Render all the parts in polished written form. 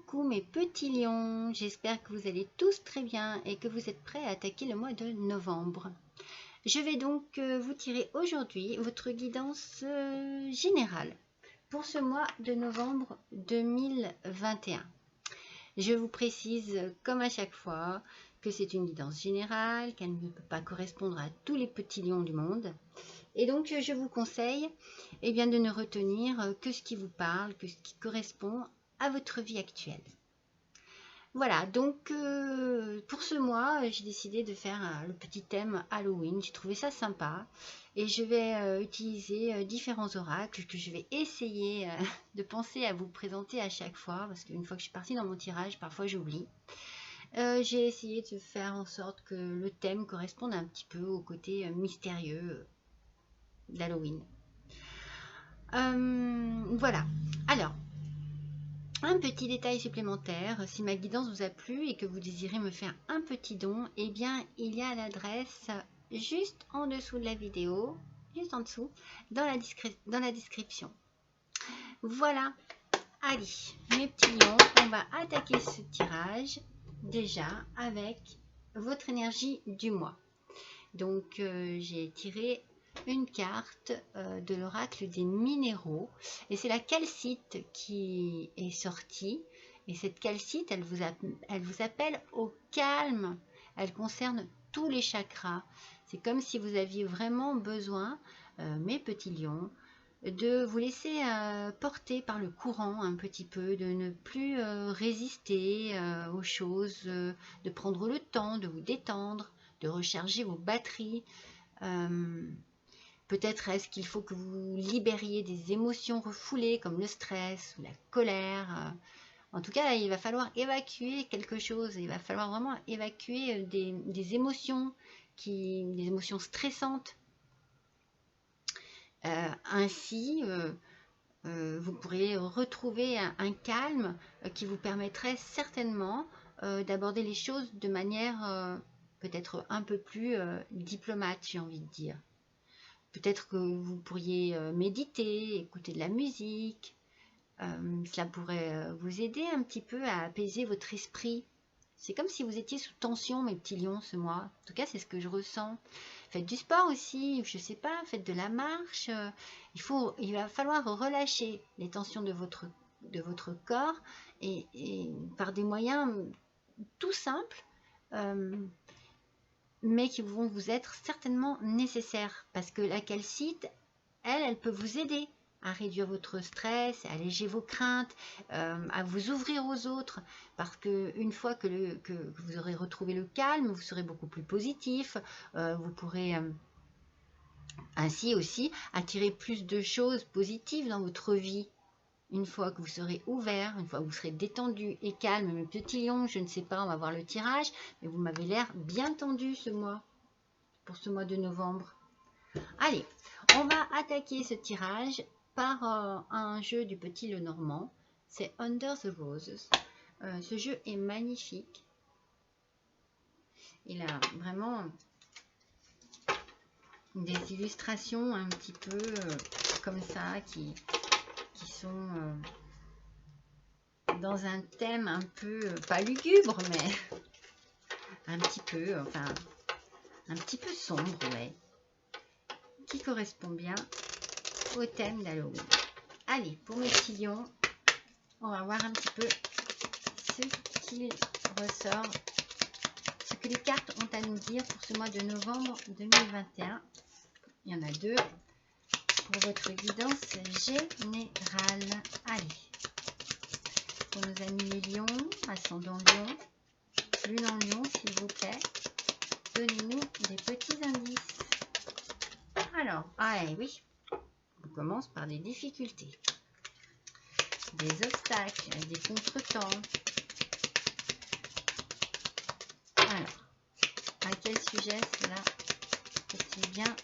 Coucou mes petits lions, j'espère que vous allez tous très bien et que vous êtes prêts à attaquer le mois de novembre. Je vais donc vous tirer aujourd'hui votre guidance générale pour ce mois de novembre 2021. Je vous précise, comme à chaque fois, que c'est une guidance générale, qu'elle ne peut pas correspondre à tous les petits lions du monde. Et donc, je vous conseille de ne retenir que ce qui vous parle, que ce qui correspond à votre vie actuelle. Voilà, donc pour ce mois, j'ai décidé de faire le petit thème Halloween. J'ai trouvé ça sympa et je vais utiliser différents oracles que je vais essayer de penser à vous présenter à chaque fois parce qu'une fois que je suis partie dans mon tirage, parfois j'oublie. J'ai essayé de faire en sorte que le thème corresponde un petit peu au côté mystérieux d'Halloween. Voilà, alors un petit détail supplémentaire, si ma guidance vous a plu et que vous désirez me faire un petit don, eh bien il y a l'adresse juste en dessous de la vidéo, juste en dessous, dans la description. Voilà, allez mes petits lions, on va attaquer ce tirage déjà avec votre énergie du mois. Donc j'ai tiré une carte de l'oracle des minéraux et c'est la calcite qui est sortie, et cette calcite elle vous appelle au calme. Elle concerne tous les chakras. C'est comme si vous aviez vraiment besoin, mes petits lions, de vous laisser porter par le courant un petit peu, de ne plus résister aux choses, de prendre le temps de vous détendre, de recharger vos batteries. Peut-être est-ce qu'il faut que vous libériez des émotions refoulées comme le stress ou la colère. En tout cas, il va falloir évacuer quelque chose. Il va falloir vraiment évacuer des émotions, des émotions stressantes. Ainsi, vous pourrez retrouver un calme qui vous permettrait certainement d'aborder les choses de manière peut-être un peu plus diplomate, j'ai envie de dire. Peut-être que vous pourriez méditer, écouter de la musique. Cela pourrait vous aider un petit peu à apaiser votre esprit. C'est comme si vous étiez sous tension, mes petits lions, ce mois. En tout cas, c'est ce que je ressens. Faites du sport aussi, je ne sais pas, faites de la marche. Il va falloir relâcher les tensions de votre corps et par des moyens tout simples, mais qui vont vous être certainement nécessaires. Parce que la calcite, elle peut vous aider à réduire votre stress, à alléger vos craintes, à vous ouvrir aux autres, parce qu'une fois que vous aurez retrouvé le calme, vous serez beaucoup plus positif, vous pourrez ainsi aussi attirer plus de choses positives dans votre vie. Une fois que vous serez ouvert, une fois que vous serez détendu et calme, mes petits lions, je ne sais pas, on va voir le tirage, mais vous m'avez l'air bien tendu ce mois, pour ce mois de novembre. Allez, on va attaquer ce tirage par un jeu du petit Lenormand. C'est Under the Roses. Ce jeu est magnifique. Il a vraiment des illustrations un petit peu comme ça qui sont dans un thème un peu, pas lugubre, mais un petit peu, enfin, un petit peu sombre, ouais, qui correspond bien au thème d'Halloween. Allez, pour mes petits lions, on va voir un petit peu ce qu'il ressort, ce que les cartes ont à nous dire pour ce mois de novembre 2021. Il y en a deux pour votre guidance générale. Allez, pour nos amis les lions, ascendant lion, lune en lion, s'il vous plaît, donnez-nous des petits indices. Alors, oui, on commence par des difficultés, des obstacles, des contretemps. Alors, à quel sujet cela peut-il bien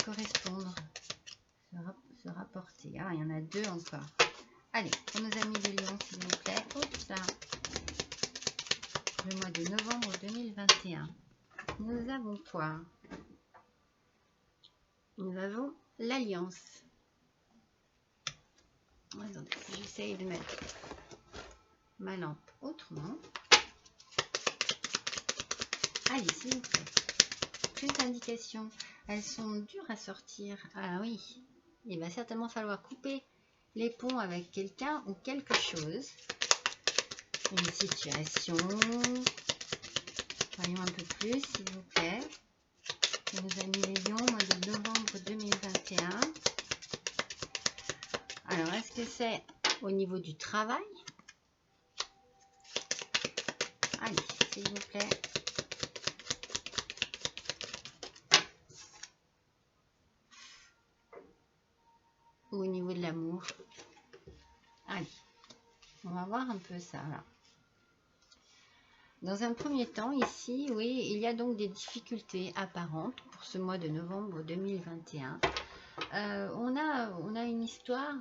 correspondre, se rapporter? Ah, il y en a deux encore. Allez, pour nos amis des lions, s'il vous plaît. Oups là. Le mois de novembre 2021. Nous avons quoi? Nous avons l'alliance. Attendez, j'essaye de mettre ma lampe autrement. Allez, s'il vous plaît. Plus d'indications. Elles sont dures à sortir. Ah oui, il va certainement falloir couper les ponts avec quelqu'un ou quelque chose. Une situation. Voyons un peu plus, s'il vous plaît. Nos amis les lions, mois de novembre 2021. Alors, est-ce que c'est au niveau du travail? Allez, s'il vous plaît. Ou au niveau de l'amour? Allez, on va voir un peu ça, là. Dans un premier temps, ici, oui, il y a donc des difficultés apparentes pour ce mois de novembre 2021. On a une histoire...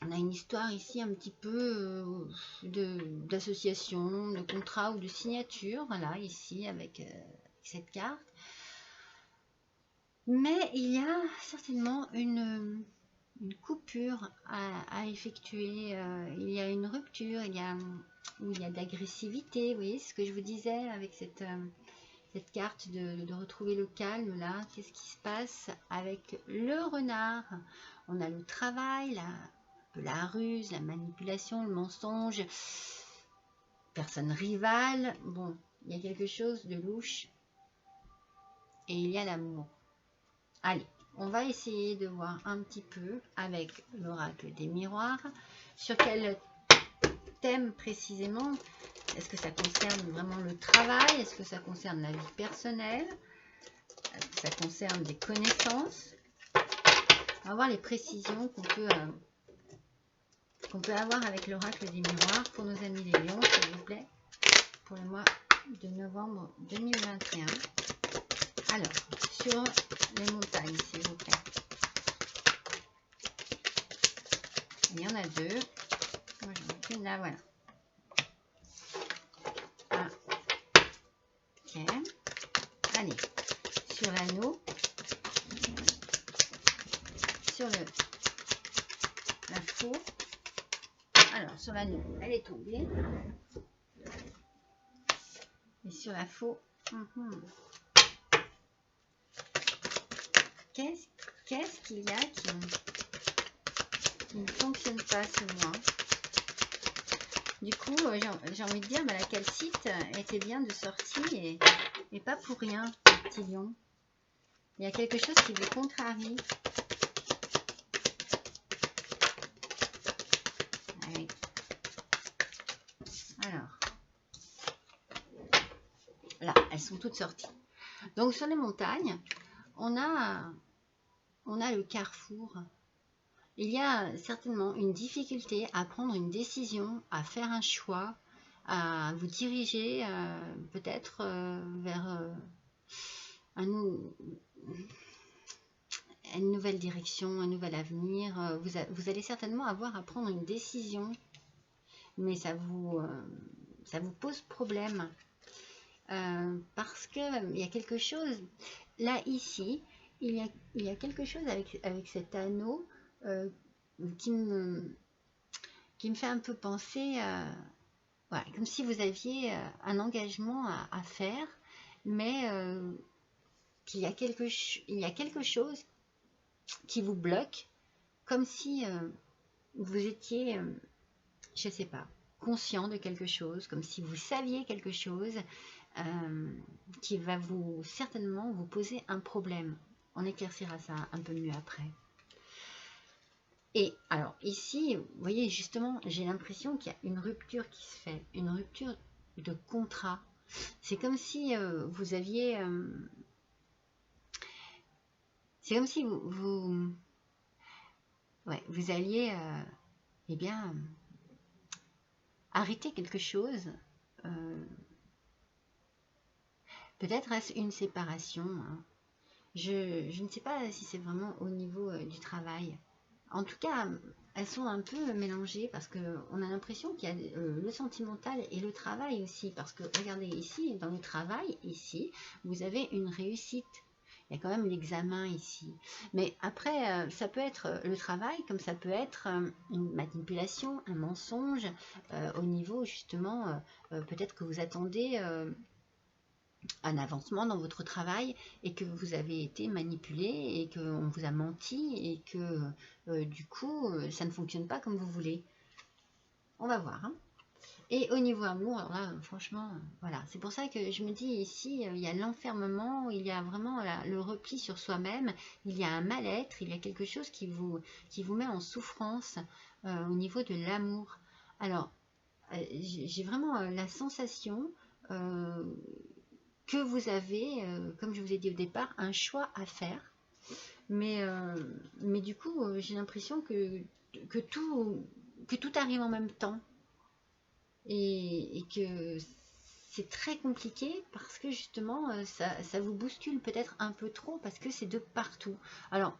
on a une histoire ici un petit peu d'association, de contrat ou de signature, voilà, ici avec cette carte. Mais il y a certainement une coupure à effectuer, il y a une rupture, il y a de l'agressivité, vous voyez ce que je vous disais avec cette carte de retrouver le calme là. Qu'est-ce qui se passe avec le renard? On a le travail, la ruse, la manipulation, le mensonge, personne rivale. Bon, il y a quelque chose de louche et il y a l'amour. Allez, on va essayer de voir un petit peu avec l'oracle des miroirs sur quel thème précisément. Est-ce que ça concerne vraiment le travail? Est-ce que ça concerne la vie personnelle? Est-ce que ça concerne des connaissances? On va voir les précisions qu'on peut avoir avec l'oracle des miroirs pour nos amis les lions, s'il vous plaît, pour le mois de novembre 2021. Alors, sur les montagnes, s'il vous plaît. Il y en a deux. Moi, j'en ai qu'une là, voilà. Ah. Ok. Allez, sur l'anneau, sur la faux. Alors, sur l'anneau, elle est tombée. Et sur la faux, qu'est-ce qu'il y a qui ne fonctionne pas ce mois? Du coup, j'ai envie de dire, la calcite était bien de sortie et pas pour rien, petit lion. Il y a quelque chose qui vous contrarie. Allez. Alors, là, elles sont toutes sorties. Donc, sur les montagnes, on a le carrefour. Il y a certainement une difficulté à prendre une décision, à faire un choix, à vous diriger peut-être vers une nouvelle direction, un nouvel avenir. Vous allez certainement avoir à prendre une décision, mais ça vous pose problème. Parce qu'il y a quelque chose, là, ici, il y a quelque chose avec cet anneau qui me fait un peu penser, voilà, comme si vous aviez un engagement à faire, mais qu'il y a quelque chose qui vous bloque, comme si vous étiez, je sais pas, conscient de quelque chose, comme si vous saviez quelque chose qui va certainement vous poser un problème. On éclaircira ça un peu mieux après. Et alors ici, vous voyez justement, j'ai l'impression qu'il y a une rupture qui se fait, une rupture de contrat. C'est comme si vous aviez... c'est comme si vous alliez eh bien, arrêter quelque chose. Peut-être est-ce une séparation. Hein. Je ne sais pas si c'est vraiment au niveau du travail. En tout cas, elles sont un peu mélangées parce qu'on a l'impression qu'il y a le sentimental et le travail aussi. Parce que regardez ici, dans le travail, ici, vous avez une réussite. Il y a quand même l'examen ici. Mais après, ça peut être le travail, comme ça peut être une manipulation, un mensonge, au niveau justement, peut-être que vous attendez un avancement dans votre travail et que vous avez été manipulé et qu'on vous a menti et que du coup, ça ne fonctionne pas comme vous voulez. On va voir, hein. Et au niveau amour, alors là, franchement, voilà. C'est pour ça que je me dis ici, il y a l'enfermement, il y a vraiment le repli sur soi-même, il y a un mal-être, il y a quelque chose qui vous met en souffrance au niveau de l'amour. Alors, j'ai vraiment la sensation que vous avez, comme je vous ai dit au départ, un choix à faire. Mais du coup, j'ai l'impression que tout arrive en même temps. Et que c'est très compliqué parce que justement ça vous bouscule peut-être un peu trop parce que c'est de partout. Alors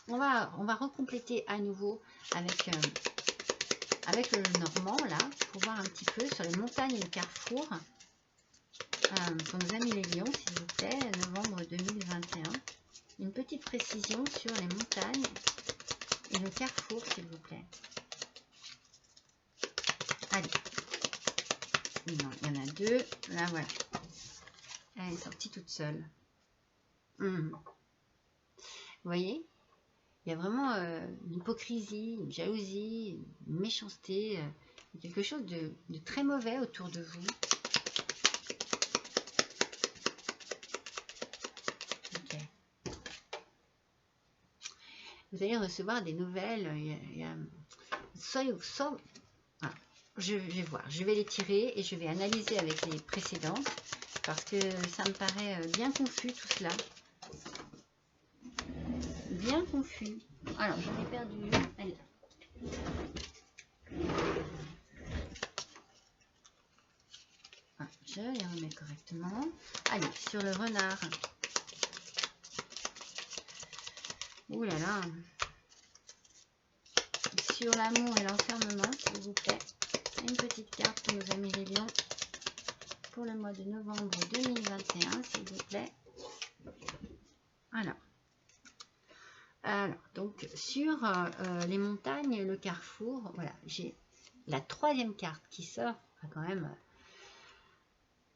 on va recompléter à nouveau avec le normand là pour voir un petit peu sur les montagnes et le carrefour pour nos amis les lions, s'il vous plaît, novembre 2021. Une petite précision sur les montagnes et le carrefour, s'il vous plaît. Allez. Non, il y en a deux. Là, voilà. Elle est sortie toute seule. Vous voyez, il y a vraiment une hypocrisie, une jalousie, une méchanceté, quelque chose de très mauvais autour de vous. Ok. Vous allez recevoir des nouvelles. Soit voilà. Je vais voir, je vais les tirer et je vais analyser avec les précédentes parce que ça me paraît bien confus tout cela. Bien confus. Alors, j'en ai perdu une. Elle est là. Voilà, je les remets correctement. Allez, sur le renard. Ouh là là. Sur l'amour et l'enfermement, s'il vous plaît. Une petite carte pour nos amis les lions pour le mois de novembre 2021, s'il vous plaît. Alors, donc sur les montagnes, le carrefour, voilà, j'ai la troisième carte qui sort, quand même,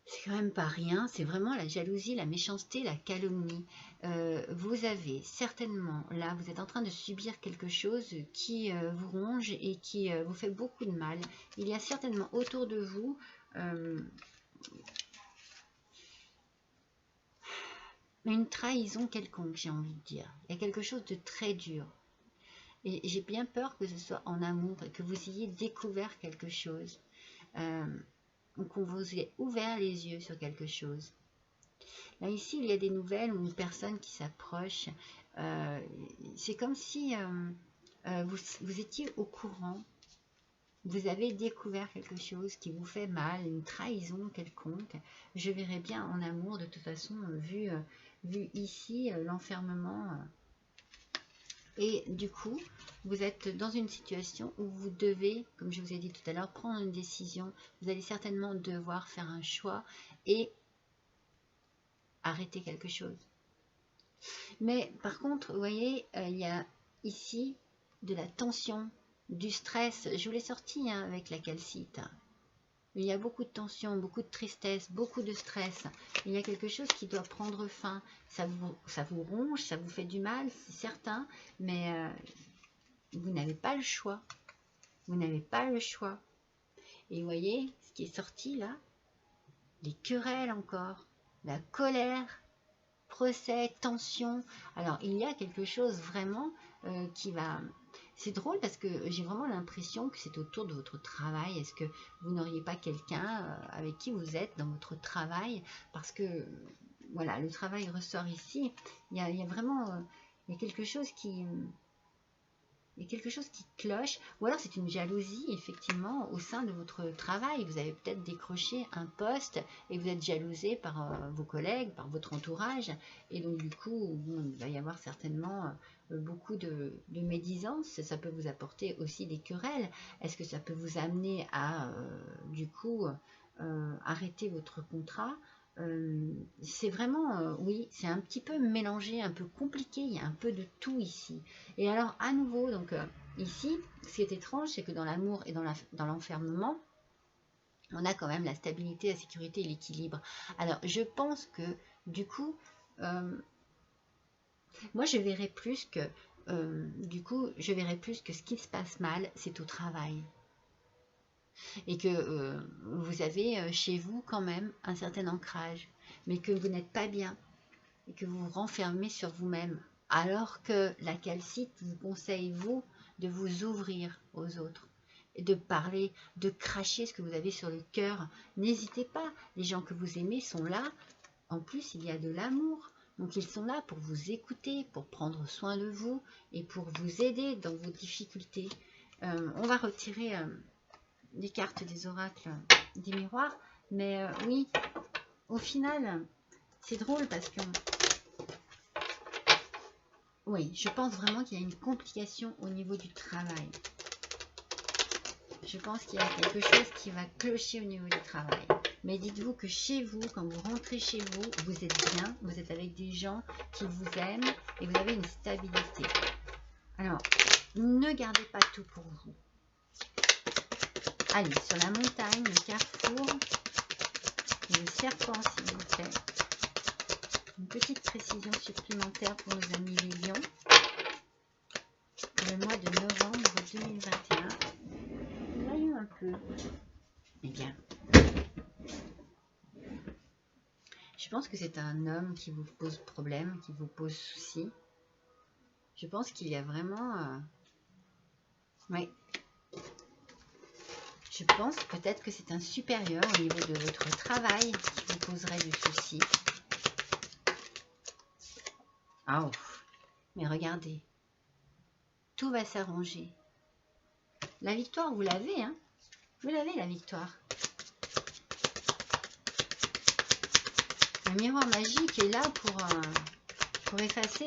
c'est quand même pas rien, c'est vraiment la jalousie, la méchanceté, la calomnie. Vous avez certainement, là, vous êtes en train de subir quelque chose qui vous ronge et qui vous fait beaucoup de mal. Il y a certainement autour de vous une trahison quelconque, j'ai envie de dire. Il y a quelque chose de très dur. Et j'ai bien peur que ce soit en amour et que vous ayez découvert quelque chose. Ou qu'on vous ait ouvert les yeux sur quelque chose. Là, ici, il y a des nouvelles ou une personne qui s'approche. C'est comme si vous étiez au courant. Vous avez découvert quelque chose qui vous fait mal, une trahison quelconque. Je verrai bien en amour, de toute façon, vu ici, l'enfermement. Et du coup, vous êtes dans une situation où vous devez, comme je vous ai dit tout à l'heure, prendre une décision. Vous allez certainement devoir faire un choix et arrêter quelque chose. Mais par contre, vous voyez, il y a ici de la tension, du stress. Je vous l'ai sorti avec la calcite. Il y a beaucoup de tension, beaucoup de tristesse, beaucoup de stress. Il y a quelque chose qui doit prendre fin. Ça vous ronge, ça vous fait du mal, c'est certain, mais vous n'avez pas le choix. Vous n'avez pas le choix. Et vous voyez, ce qui est sorti là, les querelles encore, la colère, procès, tension. Alors, il y a quelque chose vraiment qui va... C'est drôle parce que j'ai vraiment l'impression que c'est autour de votre travail. Est-ce que vous n'auriez pas quelqu'un avec qui vous êtes dans votre travail? Parce que, voilà, le travail ressort ici. Il y a vraiment... il y a quelque chose qui... Il y a quelque chose qui cloche, ou alors c'est une jalousie effectivement au sein de votre travail. Vous avez peut-être décroché un poste et vous êtes jalousé par vos collègues, par votre entourage, et donc du coup bon, il va y avoir certainement beaucoup de médisance. Ça peut vous apporter aussi des querelles. Est-ce que ça peut vous amener à du coup arrêter votre contrat? c'est vraiment, oui, c'est un petit peu mélangé, un peu compliqué, il y a un peu de tout ici. Et alors, à nouveau, donc ici, ce qui est étrange, c'est que dans l'amour et dans l'enfermement, on a quand même la stabilité, la sécurité et l'équilibre. Alors, je pense que, du coup, moi, je verrais plus que, je verrais plus que ce qui se passe mal, c'est au travail. Et que vous avez chez vous quand même un certain ancrage, mais que vous n'êtes pas bien et que vous vous renfermez sur vous-même. Alors que la calcite vous conseille, vous, de vous ouvrir aux autres et de parler, de cracher ce que vous avez sur le cœur. N'hésitez pas, les gens que vous aimez sont là. En plus, il y a de l'amour. Donc, ils sont là pour vous écouter, pour prendre soin de vous et pour vous aider dans vos difficultés. On va retirer les cartes des oracles des miroirs. Mais oui, au final, c'est drôle parce que oui, je pense vraiment qu'il y a une complication au niveau du travail. Je pense qu'il y a quelque chose qui va clocher au niveau du travail. Mais dites-vous que chez vous, quand vous rentrez chez vous, vous êtes bien, vous êtes avec des gens qui vous aiment et vous avez une stabilité. Alors, ne gardez pas tout pour vous. Allez, sur la montagne, le carrefour, et le serpent, s'il vous plaît. Une petite précision supplémentaire pour nos amis les lions. Pour le mois de novembre 2021. Voyons un peu. Eh bien, je pense que c'est un homme qui vous pose problème, qui vous pose souci. Je pense qu'il y a vraiment... Oui. Je pense peut-être que c'est un supérieur au niveau de votre travail qui vous poserait du souci. Oh, mais regardez. Tout va s'arranger. La victoire, vous l'avez, hein? Vous l'avez, la victoire. Le miroir magique est là pour effacer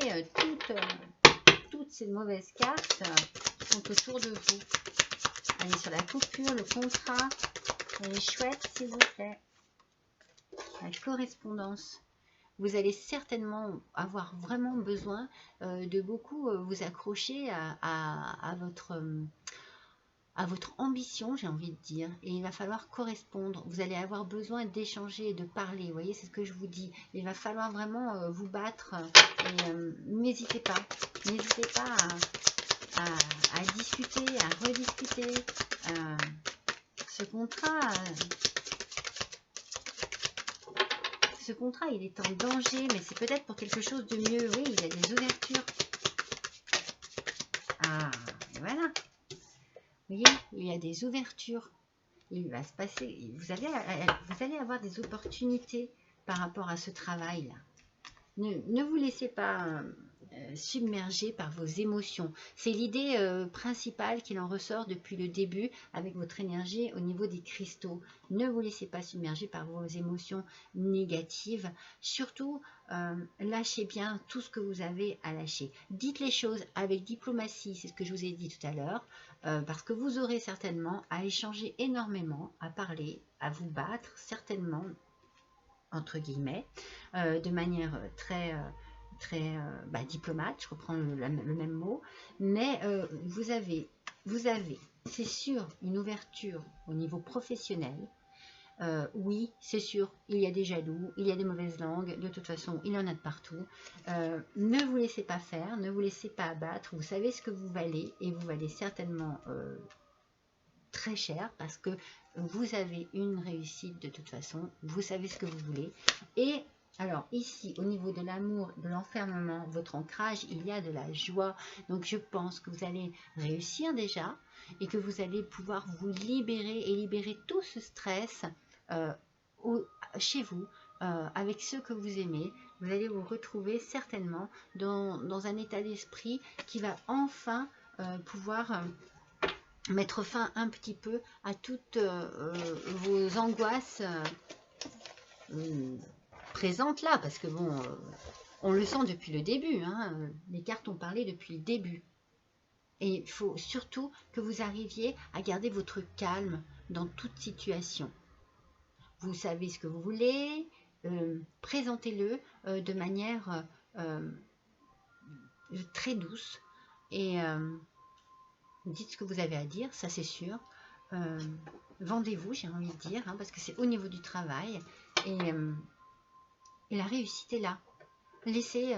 toutes ces mauvaises cartes qui sont autour de vous. Allez, sur la coupure, le contrat, elle est chouette, s'il vous plaît. La correspondance. Vous allez certainement avoir vraiment besoin de beaucoup vous accrocher à votre ambition, j'ai envie de dire, et il va falloir correspondre. Vous allez avoir besoin d'échanger, de parler, vous voyez, c'est ce que je vous dis. Il va falloir vraiment vous battre, et n'hésitez pas à discuter, à rediscuter. Ce contrat, il est en danger, mais c'est peut-être pour quelque chose de mieux. Oui, il y a des ouvertures. Ah, et voilà. Vous voyez, il y a des ouvertures. Il va se passer, vous allez avoir des opportunités par rapport à ce travail-là. Ne vous laissez pas submerger par vos émotions. C'est l'idée principale qu'il en ressort depuis le début avec votre énergie au niveau des cristaux. Ne vous laissez pas submerger par vos émotions négatives. Surtout, lâchez bien tout ce que vous avez à lâcher. Dites les choses avec diplomatie, c'est ce que je vous ai dit tout à l'heure, parce que vous aurez certainement à échanger énormément, à parler, à vous battre, certainement, entre guillemets, de manière très diplomate, je reprends le même mot, mais vous avez, c'est sûr, une ouverture au niveau professionnel. Oui, c'est sûr, il y a des jaloux, il y a des mauvaises langues, de toute façon, il y en a de partout. Ne vous laissez pas faire, ne vous laissez pas abattre, vous savez ce que vous valez, et vous valez certainement très cher, parce que vous avez une réussite de toute façon, vous savez ce que vous voulez. Et alors ici, au niveau de l'amour, de l'enfermement, votre ancrage, il y a de la joie. Donc je pense que vous allez réussir déjà et que vous allez pouvoir vous libérer et libérer tout ce stress chez vous, avec ceux que vous aimez. Vous allez vous retrouver certainement dans un état d'esprit qui va enfin pouvoir... mettre fin un petit peu à toutes vos angoisses présentes là, parce que bon, on le sent depuis le début, hein, les cartes ont parlé depuis le début. Et il faut surtout que vous arriviez à garder votre calme dans toute situation. Vous savez ce que vous voulez, présentez-le de manière très douce et dites ce que vous avez à dire, ça c'est sûr. Vendez-vous, j'ai envie de dire, hein, parce que c'est au niveau du travail et la réussite est là. Laissez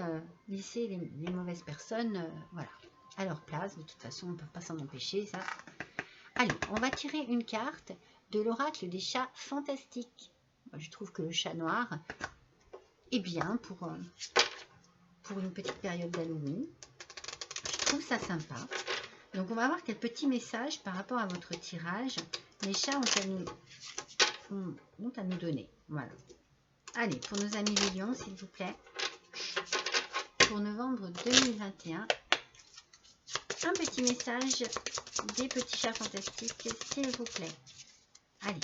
les mauvaises personnes voilà, à leur place. De toute façon, on ne peut pas s'en empêcher, ça. Allez, on va tirer une carte de l'oracle des chats fantastiques. Je trouve que le chat noir est bien pour une petite période d'Halloween. Je trouve ça sympa. Donc, on va voir quel petit message par rapport à votre tirage les chats ont à nous donner. Voilà. Allez, pour nos amis les lions, s'il vous plaît. Pour novembre 2021, un petit message des petits chats fantastiques, s'il vous plaît. Allez,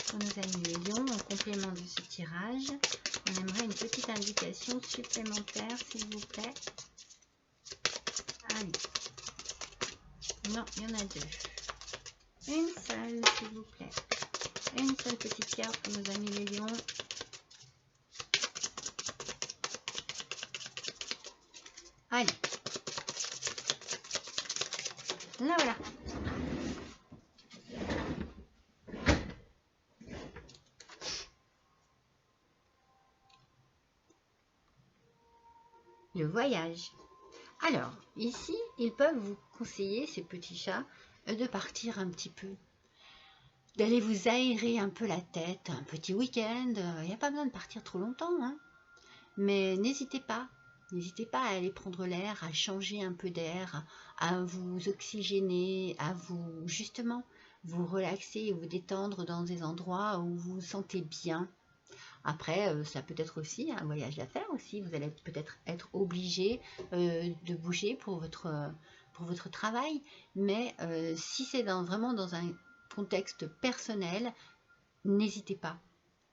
pour nos amis les lions, en complément de ce tirage, on aimerait une petite indication supplémentaire, s'il vous plaît. Allez. Non, il y en a deux. Une seule, s'il vous plaît. Une seule petite carte pour nos amis les lions. Allez. Là, voilà. Le voyage. Alors, ici, ils peuvent vous conseiller, ces petits chats, de partir un petit peu. D'aller vous aérer un peu la tête, un petit week-end. Il n'y a pas besoin de partir trop longtemps, hein. Mais n'hésitez pas à aller prendre l'air, à changer un peu d'air, à vous oxygéner, à vous, justement, vous relaxer et vous détendre dans des endroits où vous vous sentez bien. Après, ça peut être aussi un voyage d'affaires aussi. Vous allez peut-être être obligé de bouger pour votre travail. Mais si c'est vraiment dans un contexte personnel, n'hésitez pas.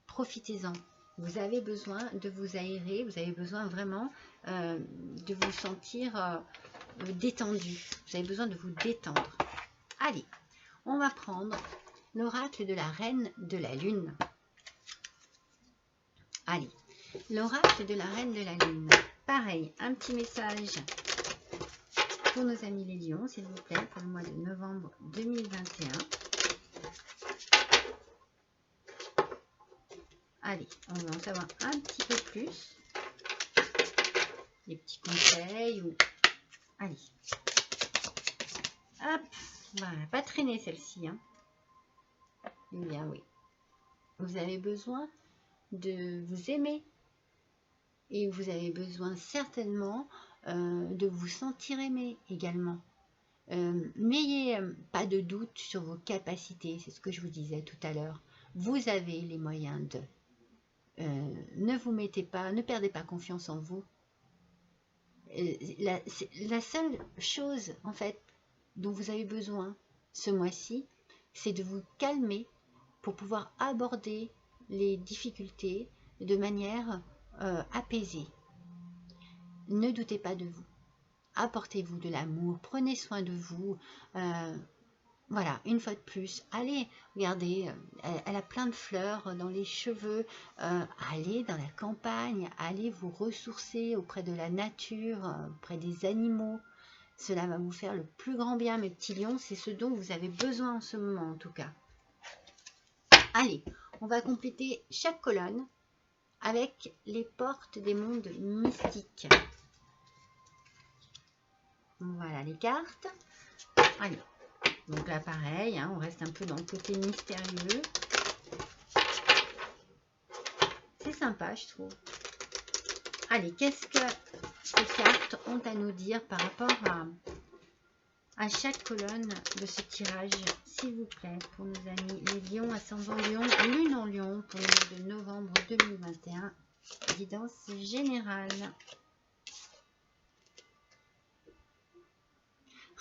Profitez-en. Vous avez besoin de vous aérer. Vous avez besoin vraiment de vous sentir détendu. Vous avez besoin de vous détendre. Allez, on va prendre l'oracle de la reine de la lune. Allez, l'oracle de la reine de la lune. Pareil, un petit message pour nos amis les lions, s'il vous plaît, pour le mois de novembre 2021. Allez, on va en savoir un petit peu plus. Des petits conseils. Allez. Hop, voilà, pas traîner celle-ci. Hein. Eh bien oui. Vous avez besoin de vous aimer et vous avez besoin certainement de vous sentir aimé également. N'ayez pas de doute sur vos capacités, c'est ce que je vous disais tout à l'heure. Vous avez les moyens de. Ne perdez pas confiance en vous. La seule chose en fait dont vous avez besoin ce mois-ci, c'est de vous calmer pour pouvoir aborder les difficultés de manière apaisée. Ne doutez pas de vous. Apportez-vous de l'amour, prenez soin de vous. Voilà, une fois de plus, allez, regardez, elle a plein de fleurs dans les cheveux. Allez dans la campagne, allez vous ressourcer auprès de la nature, auprès des animaux. Cela va vous faire le plus grand bien, mes petits lions. C'est ce dont vous avez besoin en ce moment, en tout cas. Allez, on va compléter chaque colonne avec les portes des mondes mystiques. Voilà les cartes. Allez, donc là pareil, hein, on reste un peu dans le côté mystérieux. C'est sympa, je trouve. Allez, qu'est-ce que ces cartes ont à nous dire par rapport à chaque colonne de ce tirage, s'il vous plaît, pour nos amis les lions, ascendant lion, lune en lion, pour le mois de novembre 2021, guidance générale.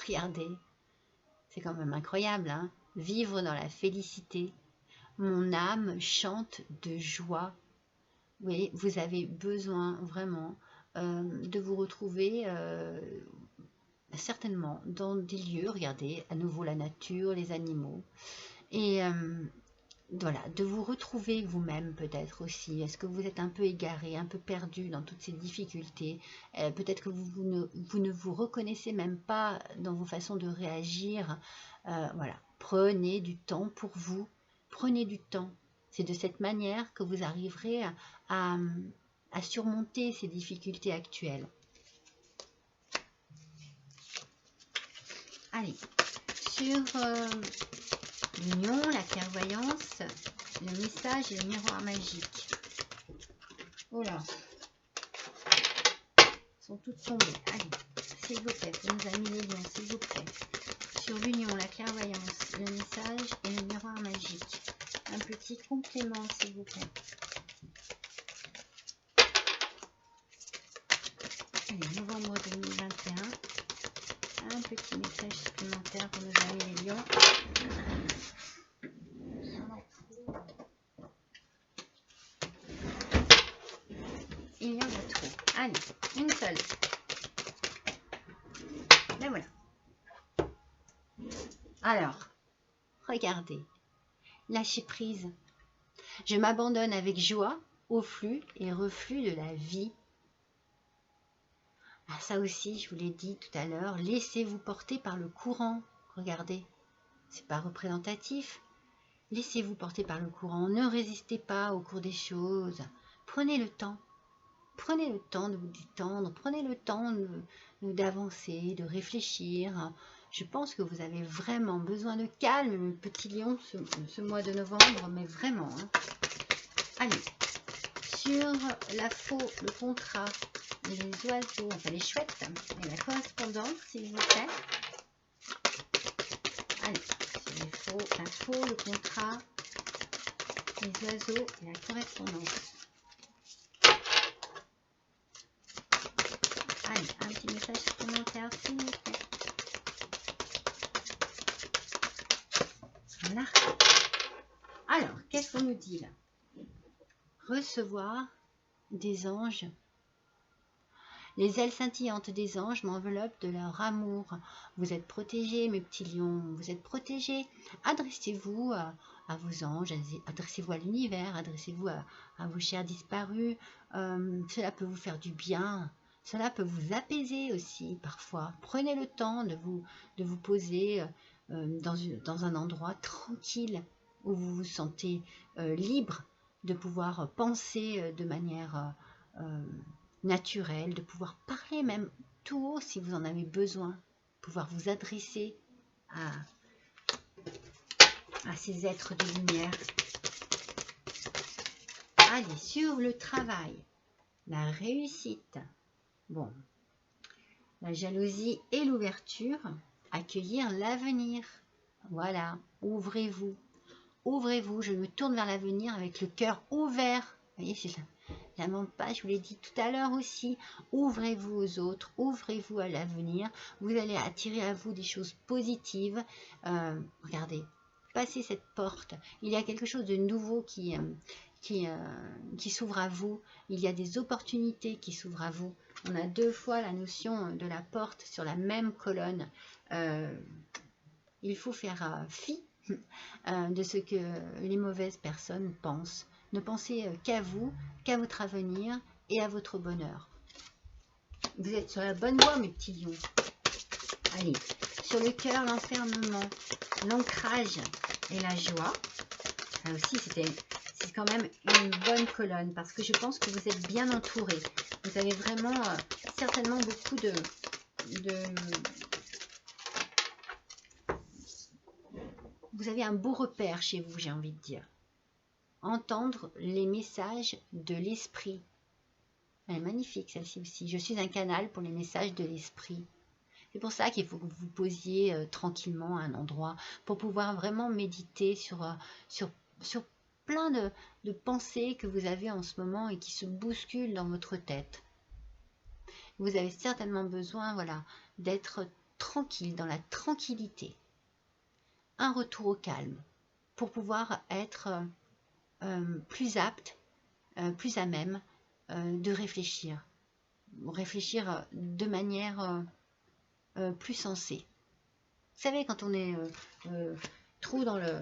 Regardez, c'est quand même incroyable, hein? Vivre dans la félicité. Mon âme chante de joie. Oui, vous avez besoin vraiment de vous retrouver certainement dans des lieux, regardez, à nouveau la nature, les animaux. Et voilà, de vous retrouver vous-même peut-être aussi. Est-ce que vous êtes un peu égaré, un peu perdu dans toutes ces difficultés? Peut-être que vous ne vous reconnaissez même pas dans vos façons de réagir. Voilà, prenez du temps pour vous. Prenez du temps. C'est de cette manière que vous arriverez à, à surmonter ces difficultés actuelles. Allez, sur l'union, la clairvoyance, le message et le miroir magique. Oh là, sont toutes tombées. Allez, s'il vous plaît, pour nos amis les lions, s'il vous plaît. Sur l'union, la clairvoyance, le message et le miroir magique. Un petit complément, s'il vous plaît. Allez, novembre 2021. Un petit message supplémentaire pour nos amis les lions. Il y en a trop. Allez, une seule. Ben voilà. Alors, regardez. Lâchez prise. Je m'abandonne avec joie au flux et reflux de la vie. Ah, ça aussi, je vous l'ai dit tout à l'heure, laissez-vous porter par le courant. Regardez, c'est pas représentatif. Laissez-vous porter par le courant. Ne résistez pas au cours des choses. Prenez le temps. Prenez le temps de vous détendre. Prenez le temps d'avancer, de réfléchir. Je pense que vous avez vraiment besoin de calme, mes petits lions, ce mois de novembre, mais vraiment. Hein. Allez, sur la faux, le contrat, les oiseaux, enfin les chouettes, et la correspondance, s'il vous plaît. Allez, sur les faux, la faux, le contrat, les oiseaux et la correspondance. Allez, un petit message supplémentaire, s'il vous plaît. Voilà. Alors, qu'est-ce qu'on nous dit là? Recevoir des anges. Les ailes scintillantes des anges m'enveloppent de leur amour. Vous êtes protégés, mes petits lions, vous êtes protégés. Adressez-vous à vos anges, adressez-vous à l'univers, adressez-vous à vos chers disparus. Cela peut vous faire du bien, cela peut vous apaiser aussi parfois. Prenez le temps de vous poser dans un endroit tranquille où vous vous sentez libre de pouvoir penser de manière naturelle, de pouvoir parler même tout haut si vous en avez besoin, pouvoir vous adresser à ces êtres de lumière. Allez, sur le travail, la réussite, bon, la jalousie et l'ouverture, accueillir l'avenir. Voilà, ouvrez-vous. Ouvrez-vous, je me tourne vers l'avenir avec le cœur ouvert. Vous voyez, c'est ça. La mente pas, je vous l'ai dit tout à l'heure aussi, ouvrez-vous aux autres, ouvrez-vous à l'avenir, vous allez attirer à vous des choses positives. Regardez, passez cette porte, il y a quelque chose de nouveau qui s'ouvre à vous, il y a des opportunités qui s'ouvrent à vous. On a deux fois la notion de la porte sur la même colonne. Il faut faire fi de ce que les mauvaises personnes pensent. Ne pensez qu'à vous, qu'à votre avenir et à votre bonheur. Vous êtes sur la bonne voie, mes petits lions. Allez, sur le cœur, l'enfermement, l'ancrage et la joie. Ça aussi, c'est quand même une bonne colonne parce que je pense que vous êtes bien entourés. Vous avez vraiment certainement beaucoup de vous avez un beau repère chez vous, j'ai envie de dire. Entendre les messages de l'esprit. Elle est magnifique celle-ci aussi. Je suis un canal pour les messages de l'esprit. C'est pour ça qu'il faut que vous vous posiez tranquillement à un endroit pour pouvoir vraiment méditer sur plein de pensées que vous avez en ce moment et qui se bousculent dans votre tête. Vous avez certainement besoin, voilà, d'être tranquille, dans la tranquillité. Un retour au calme pour pouvoir être plus apte, plus à même de réfléchir. Réfléchir de manière plus sensée. Vous savez, quand on est trop dans le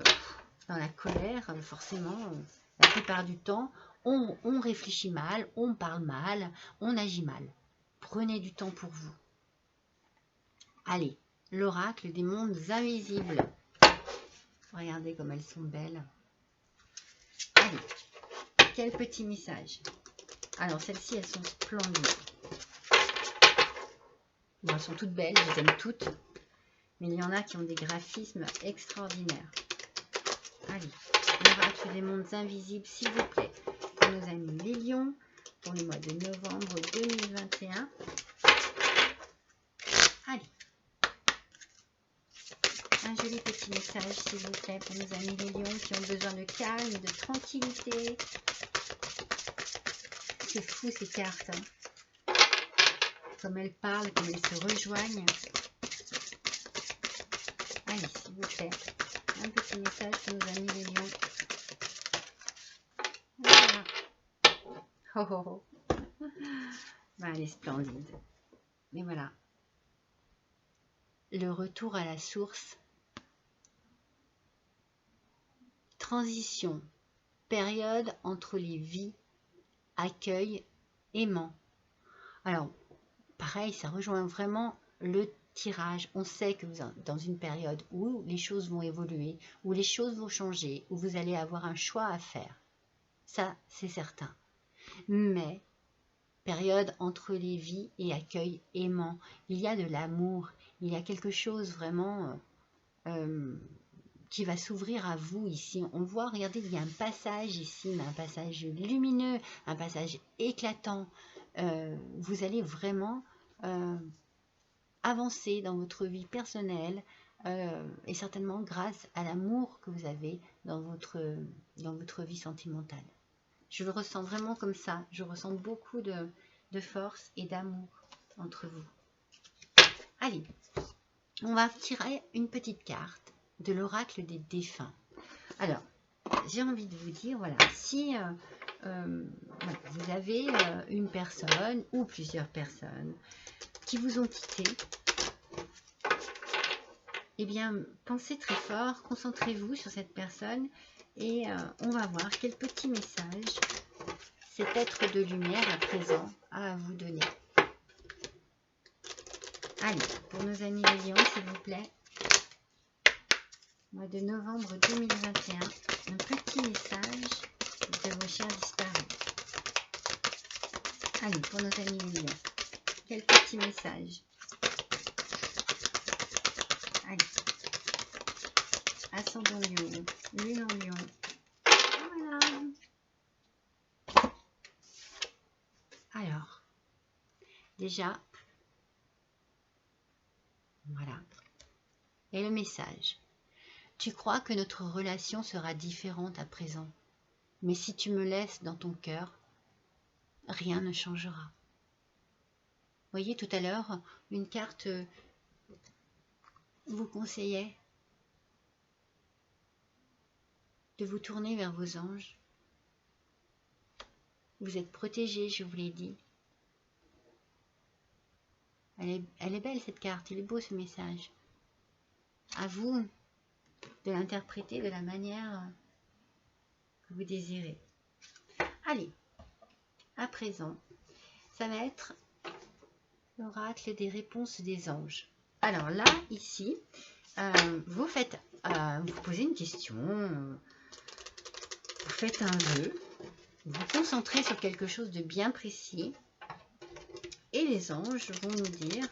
dans la colère, forcément, la plupart du temps, on réfléchit mal, on parle mal, on agit mal. Prenez du temps pour vous. Allez, l'oracle des mondes invisibles. Regardez comme elles sont belles. Allez, quel petit message. Alors, celles-ci, elles sont splendides. Bon, elles sont toutes belles, je les aime toutes. Mais il y en a qui ont des graphismes extraordinaires. Allez, l'oracle des mondes invisibles, s'il vous plaît. Pour nos amis les lions, pour le mois de novembre 2021. Allez. Un joli petit message, s'il vous plaît, pour nos amis les lions qui ont besoin de calme, de tranquillité. C'est fou ces cartes. Hein. Comme elles parlent, comme elles se rejoignent. Allez, s'il vous plaît. Un petit message pour nos amis les lions. Voilà. Oh oh oh. Ben, elle est splendide. Mais voilà. Le retour à la source. Transition. Période entre les vies. Accueil, aimant. Alors, pareil, ça rejoint vraiment le tirage. On sait que vous êtes dans une période où les choses vont évoluer, où les choses vont changer, où vous allez avoir un choix à faire. Ça, c'est certain. Mais, période entre les vies et accueil aimant. Il y a de l'amour, il y a quelque chose vraiment qui va s'ouvrir à vous ici. On voit, regardez, il y a un passage ici, mais un passage lumineux, un passage éclatant. Vous allez vraiment avancer dans votre vie personnelle et certainement grâce à l'amour que vous avez dans votre vie sentimentale. Je le ressens vraiment comme ça. Je ressens beaucoup de force et d'amour entre vous. Allez, on va tirer une petite carte de l'oracle des défunts. Alors, j'ai envie de vous dire, voilà, si voilà, vous avez une personne ou plusieurs personnes qui vous ont quitté, eh bien, pensez très fort, concentrez-vous sur cette personne et on va voir quel petit message cet être de lumière à présent a à vous donner. Allez, pour nos amis les lions, s'il vous plaît, mois de novembre 2021, un petit message de vos chers disparus. Allez, pour nos amis les lions, quel petit message. Allez, ascendant lion, lune en lion. Voilà. Alors, déjà, voilà. Et le message. Tu crois que notre relation sera différente à présent, mais si tu me laisses dans ton cœur, rien ne changera. Vous voyez, tout à l'heure, une carte vous conseillait de vous tourner vers vos anges. Vous êtes protégés, je vous l'ai dit. Elle est belle cette carte, il est beau ce message. À vous de l'interpréter de la manière que vous désirez. Allez, à présent, ça va être l'oracle des réponses des anges. Alors là, ici, vous posez une question, vous faites un vœu, vous vous concentrez sur quelque chose de bien précis et les anges vont nous dire,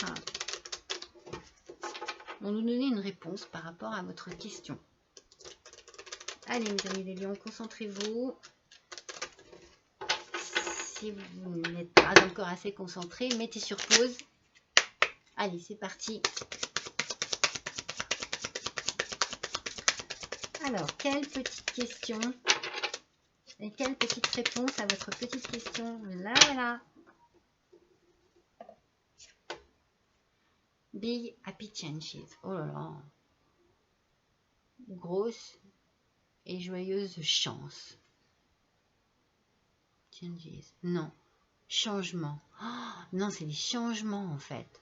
vont nous donner une réponse par rapport à votre question. Allez, mes amis les lions, concentrez-vous. Si vous n'êtes pas encore assez concentré, mettez sur pause. Allez, c'est parti. Alors, quelle petite question et quelle petite réponse à votre petite question? Là, voilà. Big Happy Changes. Oh là là. Grosse et joyeuse chance. Changes. Non. Changement. Oh, non, c'est des changements en fait.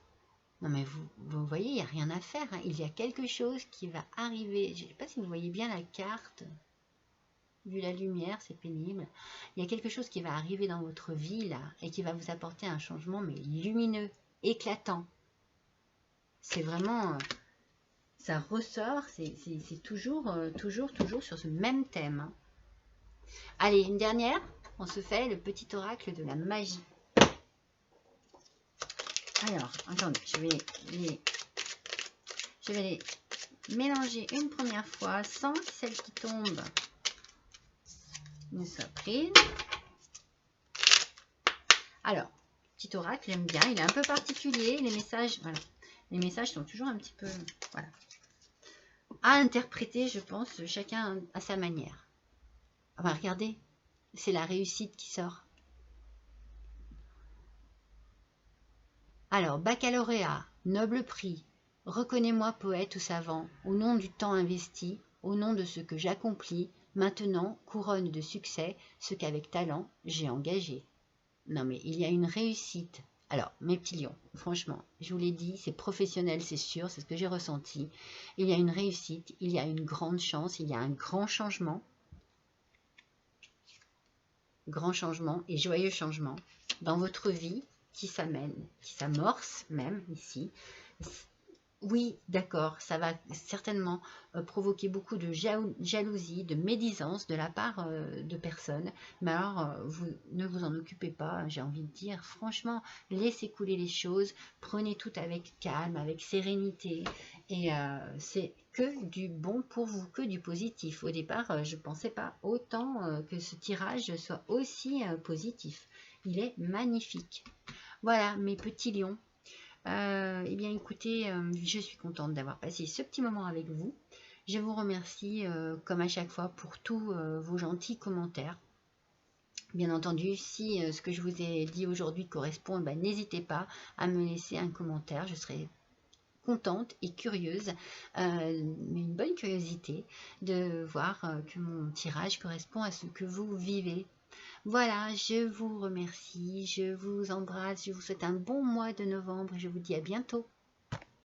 Non mais vous voyez, il n'y a rien à faire, hein. Il y a quelque chose qui va arriver. Je ne sais pas si vous voyez bien la carte. Vu la lumière, c'est pénible. Il y a quelque chose qui va arriver dans votre vie là et qui va vous apporter un changement mais lumineux, éclatant. C'est vraiment... ça ressort, c'est toujours sur ce même thème, hein. Allez, une dernière. On se fait le petit oracle de la magie. Alors, attendez, je vais les mélanger une première fois sans que celle qui tombe ne soit prise. Alors, petit oracle, j'aime bien. Il est un peu particulier. Les messages, voilà. Les messages sont toujours un petit peu, voilà, à interpréter, je pense, chacun à sa manière. Ah bah, regardez, c'est la réussite qui sort. Alors, baccalauréat, noble prix, reconnais-moi poète ou savant, au nom du temps investi, au nom de ce que j'accomplis, maintenant couronne de succès ce qu'avec talent j'ai engagé. Non mais il y a une réussite. Alors, mes petits lions, franchement, je vous l'ai dit, c'est professionnel, c'est sûr, c'est ce que j'ai ressenti. Il y a une réussite, il y a une grande chance, il y a un grand changement et joyeux changement dans votre vie qui s'amène, qui s'amorce même ici. Oui, d'accord, ça va certainement provoquer beaucoup de jalousie, de médisance de la part de personnes. Mais alors, vous ne vous en occupez pas, j'ai envie de dire. Franchement, laissez couler les choses, prenez tout avec calme, avec sérénité. Et c'est que du bon pour vous, que du positif. Au départ, je ne pensais pas autant que ce tirage soit aussi positif. Il est magnifique. Voilà, mes petits lions. Eh bien écoutez, je suis contente d'avoir passé ce petit moment avec vous. Je vous remercie comme à chaque fois pour tous vos gentils commentaires. Bien entendu, si ce que je vous ai dit aujourd'hui correspond, ben, n'hésitez pas à me laisser un commentaire. Je serai contente et curieuse, mais une bonne curiosité de voir que mon tirage correspond à ce que vous vivez. Voilà, je vous remercie, je vous embrasse, je vous souhaite un bon mois de novembre et je vous dis à bientôt.